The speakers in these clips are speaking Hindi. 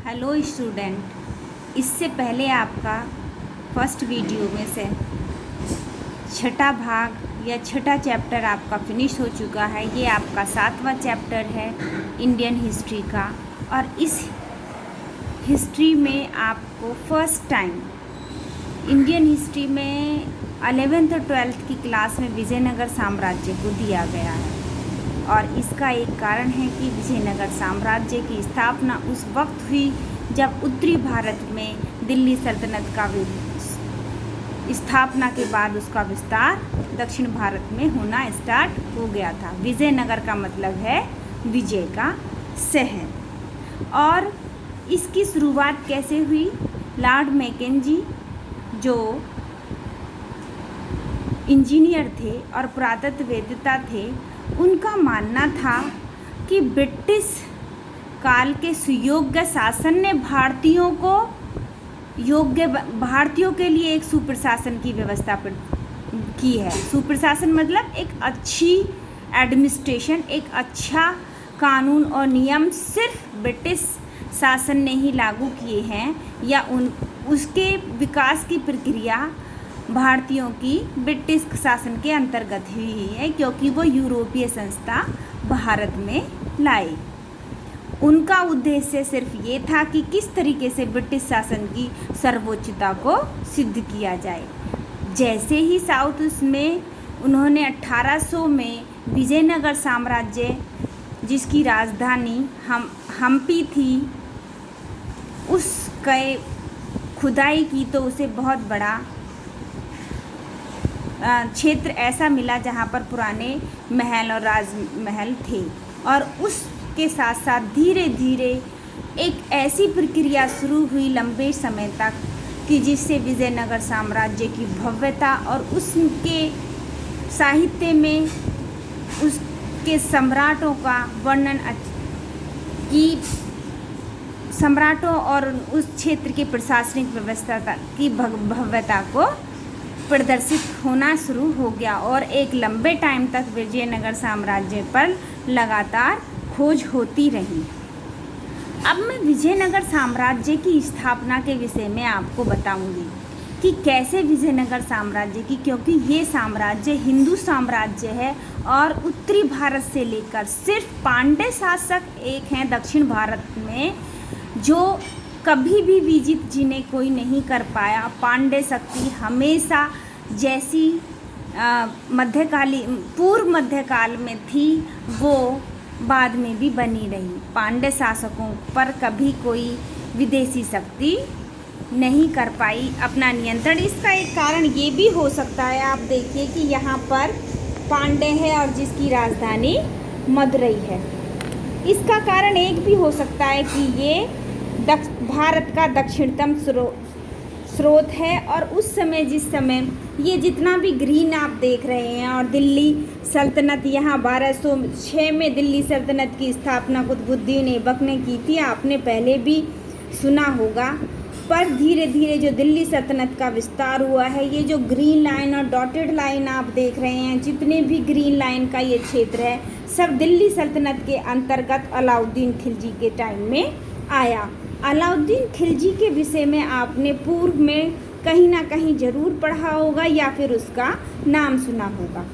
हेलो स्टूडेंट, इससे पहले आपका फर्स्ट वीडियो में से छठा भाग या छठा चैप्टर आपका फिनिश हो चुका है। ये आपका 7वां चैप्टर है इंडियन हिस्ट्री का। और इस हिस्ट्री में आपको फर्स्ट टाइम इंडियन हिस्ट्री में 11th और 12th की क्लास में विजयनगर साम्राज्य को दिया गया है। और इसका एक कारण है कि विजयनगर साम्राज्य की स्थापना उस वक्त हुई जब उत्तरी भारत में दिल्ली सल्तनत का स्थापना के बाद उसका विस्तार दक्षिण भारत में होना स्टार्ट हो गया था। विजयनगर का मतलब है विजय का शहर। और इसकी शुरुआत कैसे हुई? लॉर्ड मैकेंजी जो इंजीनियर थे और पुरातत्ववेत्ता थे, उनका मानना था कि ब्रिटिश काल के सुयोग्य शासन ने भारतीयों के लिए एक सुप्रशासन की व्यवस्था की है। सुप्रशासन मतलब एक अच्छी एडमिनिस्ट्रेशन, एक अच्छा कानून और नियम सिर्फ ब्रिटिश शासन ने ही लागू किए हैं, या उसके विकास की प्रक्रिया भारतीयों की ब्रिटिश शासन के अंतर्गत हुई है, क्योंकि वो यूरोपीय संस्था भारत में लाई। उनका उद्देश्य सिर्फ ये था कि किस तरीके से ब्रिटिश शासन की सर्वोच्चता को सिद्ध किया जाए। जैसे ही साउथ में उन्होंने 1800 में विजयनगर साम्राज्य, जिसकी राजधानी हम्पी थी, उसके खुदाई की तो उसे बहुत बड़ा क्षेत्र ऐसा मिला जहाँ पर पुराने महल और राजमहल थे। और उसके साथ साथ धीरे धीरे एक ऐसी प्रक्रिया शुरू हुई लंबे समय तक कि जिससे विजयनगर साम्राज्य की भव्यता और उसके साहित्य में उसके सम्राटों का वर्णन की सम्राटों और उस क्षेत्र की प्रशासनिक व्यवस्था की भव्यता को प्रदर्शित होना शुरू हो गया। और एक लंबे टाइम तक विजयनगर साम्राज्य पर लगातार खोज होती रही। अब मैं विजयनगर साम्राज्य की स्थापना के विषय में आपको बताऊंगी कि कैसे विजयनगर साम्राज्य की, क्योंकि ये साम्राज्य हिंदू साम्राज्य है और उत्तरी भारत से लेकर सिर्फ पांड्य शासक एक हैं दक्षिण भारत में जो कभी भी विजित जिन्हें कोई नहीं कर पाया। पांड्य शक्ति हमेशा जैसी पूर्व मध्यकाल में थी, वो बाद में भी बनी रही। पांड्य शासकों पर कभी कोई विदेशी शक्ति नहीं कर पाई अपना नियंत्रण। इसका एक कारण ये भी हो सकता है, आप देखिए कि यहाँ पर पांड्य है और जिसकी राजधानी मदुरई है। इसका कारण एक भी हो सकता है कि ये भारत का दक्षिणतम स्रोत है। और उस समय जिस समय ये जितना भी ग्रीन आप देख रहे हैं, और दिल्ली सल्तनत, यहाँ 1206 में दिल्ली सल्तनत की स्थापना कुतुबुद्दीन ऐबक ने की थी, आपने पहले भी सुना होगा। पर धीरे धीरे जो दिल्ली सल्तनत का विस्तार हुआ है, ये जो ग्रीन लाइन और डॉटेड लाइन आप देख रहे हैं, जितने भी ग्रीन लाइन का ये क्षेत्र है, सब दिल्ली सल्तनत के अंतर्गत अलाउद्दीन खिलजी के टाइम में आया। अलाउद्दीन खिलजी के विषय में आपने पूर्व में कहीं ना कहीं ज़रूर पढ़ा होगा या फिर उसका नाम सुना होगा।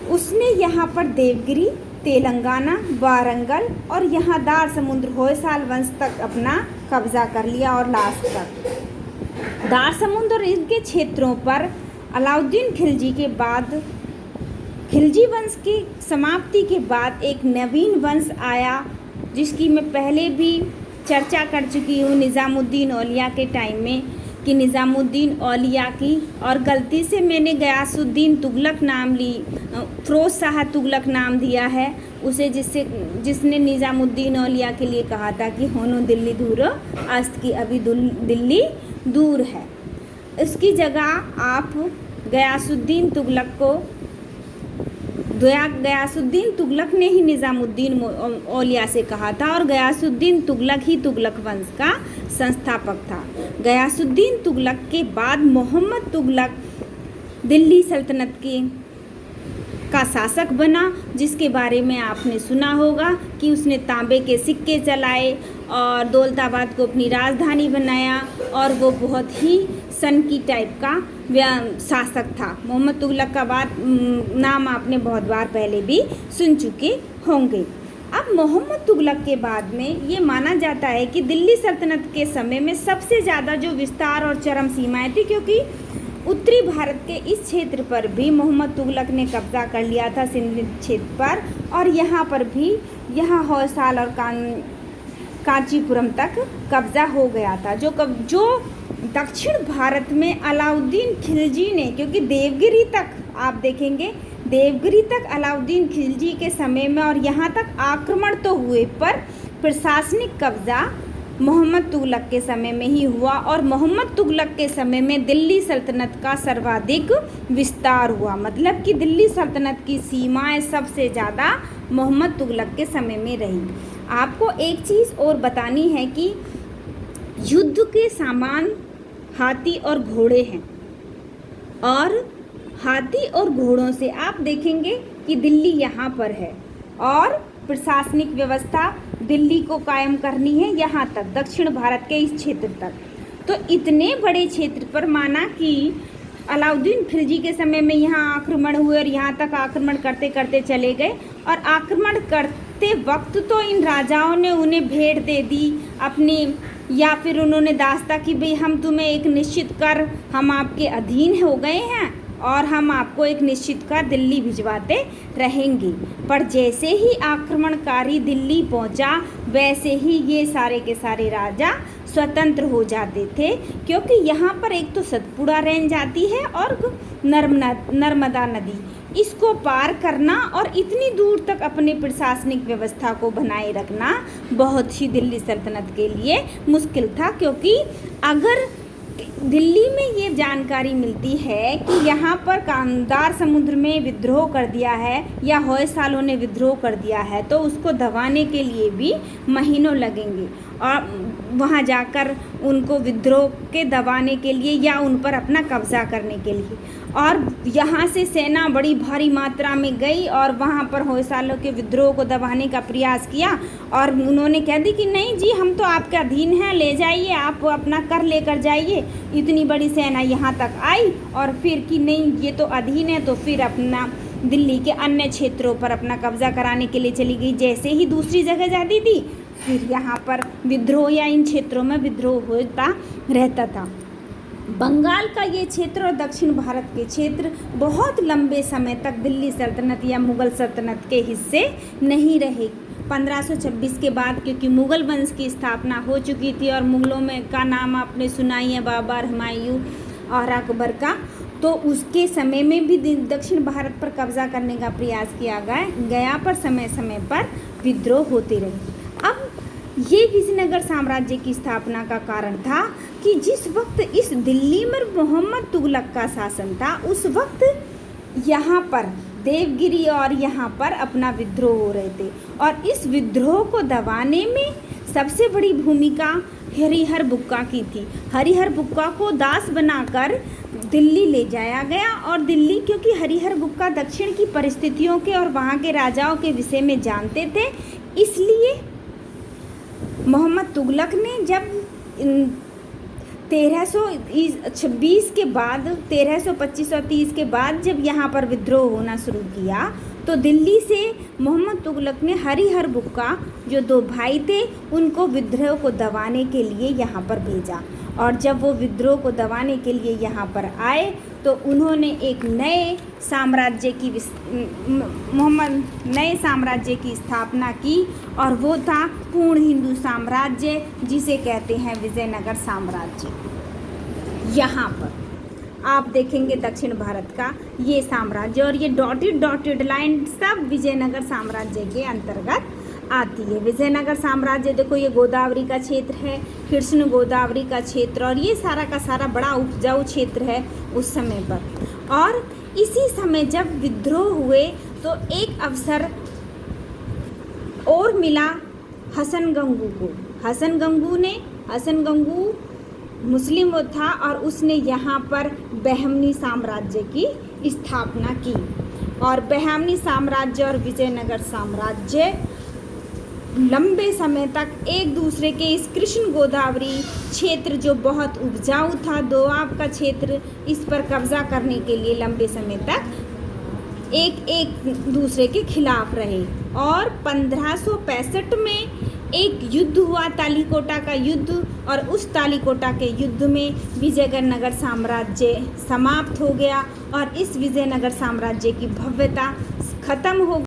उसने यहाँ पर देवगिरी, तेलंगाना, वारंगल और यहाँ दार समुद्र होयसाल वंश तक अपना कब्जा कर लिया। और लास्ट तक दार समुद्र और इनके क्षेत्रों पर अलाउद्दीन खिलजी के बाद, खिलजी वंश की समाप्ति के बाद एक नवीन वंश आया, जिसकी मैं पहले भी चर्चा कर चुकी हूँ निज़ामुद्दीन औलिया के टाइम में, कि निज़ामुद्दीन औलिया की, और गलती से मैंने गयासुद्दीन तुगलक नाम ली, फ़िरोज़ शाह तुगलक नाम दिया है उसे, जिसने निज़ामुद्दीन औलिया के लिए कहा था कि होनो दिल्ली दूर अस्त, की अभी दिल्ली दूर है। इसकी जगह आप गयासुद्दीन तुगलक ने ही निज़ामुद्दीन औलिया से कहा था, और गयासुद्दीन तुगलक ही तुगलक वंश का संस्थापक था। गयासुद्दीन तुगलक के बाद मोहम्मद तुगलक दिल्ली सल्तनत के का शासक बना, जिसके बारे में आपने सुना होगा कि उसने तांबे के सिक्के चलाए और दौलताबाद को अपनी राजधानी बनाया और वो बहुत ही सन की टाइप का शासक था। मोहम्मद तुगलक का नाम आपने बहुत बार पहले भी सुन चुके होंगे। अब मोहम्मद तुगलक के बाद में ये माना जाता है कि दिल्ली सल्तनत के समय में सबसे ज़्यादा जो विस्तार और चरम सीमाएं थी, क्योंकि उत्तरी भारत के इस क्षेत्र पर भी मोहम्मद तुगलक ने कब्जा कर लिया था, सिंध क्षेत्र पर, और यहाँ पर भी यहाँ होयसाल और कांचीपुरम तक कब्जा हो गया था। जो दक्षिण भारत में अलाउद्दीन खिलजी ने, क्योंकि देवगिरी तक आप देखेंगे, देवगिरी तक अलाउद्दीन खिलजी के समय में और यहाँ तक आक्रमण तो हुए, पर प्रशासनिक कब्जा मोहम्मद तुगलक के समय में ही हुआ और मोहम्मद तुगलक के समय में दिल्ली सल्तनत का सर्वाधिक विस्तार हुआ। मतलब कि दिल्ली सल्तनत की सीमाएं सबसे ज़्यादा मोहम्मद तुगलक के समय में रही। आपको एक चीज़ और बतानी है कि युद्ध के सामान हाथी और घोड़े हैं, और हाथी और घोड़ों से आप देखेंगे कि दिल्ली यहाँ पर है और प्रशासनिक व्यवस्था दिल्ली को कायम करनी है यहाँ तक, दक्षिण भारत के इस क्षेत्र तक। तो इतने बड़े क्षेत्र पर माना कि अलाउद्दीन खिलजी के समय में यहाँ आक्रमण हुए और यहाँ तक आक्रमण करते करते चले गए, और आक्रमण करते वक्त तो इन राजाओं ने उन्हें भेंट दे दी अपनी, या फिर उन्होंने दास्ता कि भाई हम तुम्हें एक निश्चित कर, हम आपके अधीन हो गए हैं और हम आपको एक निश्चित कर दिल्ली भिजवाते रहेंगे। पर जैसे ही आक्रमणकारी दिल्ली पहुंचा, वैसे ही ये सारे के सारे राजा स्वतंत्र हो जाते थे, क्योंकि यहाँ पर एक तो सतपुड़ा रेंज आती है और नर्मदा नदी, इसको पार करना और इतनी दूर तक अपने प्रशासनिक व्यवस्था को बनाए रखना बहुत ही दिल्ली सल्तनत के लिए मुश्किल था। क्योंकि अगर दिल्ली में ये जानकारी मिलती है कि यहाँ पर कांधार समुद्र में विद्रोह कर दिया है या होयसालों ने विद्रोह कर दिया है, तो उसको दबाने के लिए भी महीनों लगेंगे, और वहाँ जाकर उनको विद्रोह के दबाने के लिए या उन पर अपना कब्जा करने के लिए। और यहाँ से सेना बड़ी भारी मात्रा में गई और वहाँ पर होयसालों के विद्रोह को दबाने का प्रयास किया, और उन्होंने कह दी कि नहीं जी, हम तो आपके अधीन हैं, ले जाइए, आप अपना कर लेकर जाइए। इतनी बड़ी सेना यहाँ तक आई और फिर कि नहीं, ये तो अधीन है, तो फिर अपना दिल्ली के अन्य क्षेत्रों पर अपना कब्जा कराने के लिए चली गई। जैसे ही दूसरी जगह जाती थी, फिर यहाँ पर विद्रोह या इन क्षेत्रों में विद्रोह होता रहता था। बंगाल का ये क्षेत्र और दक्षिण भारत के क्षेत्र बहुत लंबे समय तक दिल्ली सल्तनत या मुग़ल सल्तनत के हिस्से नहीं रहे। 1526 के बाद, क्योंकि मुग़ल वंश की स्थापना हो चुकी थी और मुग़लों में का नाम आपने सुना ही है, बाबर, हुमायूं और अकबर का, तो उसके समय में भी दक्षिण भारत पर कब्जा करने का प्रयास किया गया, पर समय समय पर विद्रोह होते रहे। अब ये विजयनगर साम्राज्य की स्थापना का कारण था कि जिस वक्त इस दिल्ली में मोहम्मद तुगलक का शासन था, उस वक्त यहाँ पर देवगिरी और यहाँ पर अपना विद्रोह हो रहे थे, और इस विद्रोह को दबाने में सबसे बड़ी भूमिका हरिहर बुक्का की थी। हरिहर बुक्का को दास बनाकर दिल्ली ले जाया गया, और दिल्ली, क्योंकि हरिहर बुक्का दक्षिण की परिस्थितियों के और वहाँ के राजाओं के विषय में जानते थे, इसलिए मोहम्मद तुगलक ने जब 1326 के बाद, 1325 और 30 के बाद जब यहाँ पर विद्रोह होना शुरू किया, तो दिल्ली से मोहम्मद तुगलक ने हरिहर बुक्का, जो दो भाई थे, उनको विद्रोह को दबाने के लिए यहाँ पर भेजा। और जब वो विद्रोह को दबाने के लिए यहाँ पर आए, तो उन्होंने एक नए साम्राज्य की स्थापना की, और वो था पूर्ण हिंदू साम्राज्य, जिसे कहते हैं विजयनगर साम्राज्य। यहाँ पर आप देखेंगे दक्षिण भारत का ये साम्राज्य, और ये डॉटेड लाइन सब विजयनगर साम्राज्य के अंतर्गत आती है। विजयनगर साम्राज्य, देखो ये गोदावरी का क्षेत्र है, कृष्ण गोदावरी का क्षेत्र, और ये सारा का सारा बड़ा उपजाऊ क्षेत्र है उस समय पर। और इसी समय जब विद्रोह हुए, तो एक अवसर और मिला हसन गंगू को। हसन गंगू मुस्लिम वो था, और उसने यहाँ पर बहमनी साम्राज्य की स्थापना की। और बहमनी साम्राज्य और विजयनगर साम्राज्य लंबे समय तक एक दूसरे के इस कृष्ण गोदावरी क्षेत्र जो बहुत उपजाऊ था, दोआब का क्षेत्र, इस पर कब्जा करने के लिए लंबे समय तक एक दूसरे के खिलाफ रहे। और 1565 में एक युद्ध हुआ, तालीकोटा का युद्ध, और उस तालीकोटा के युद्ध में विजयनगर साम्राज्य समाप्त हो गया और इस विजयनगर साम्राज्य की भव्यता खत्म हो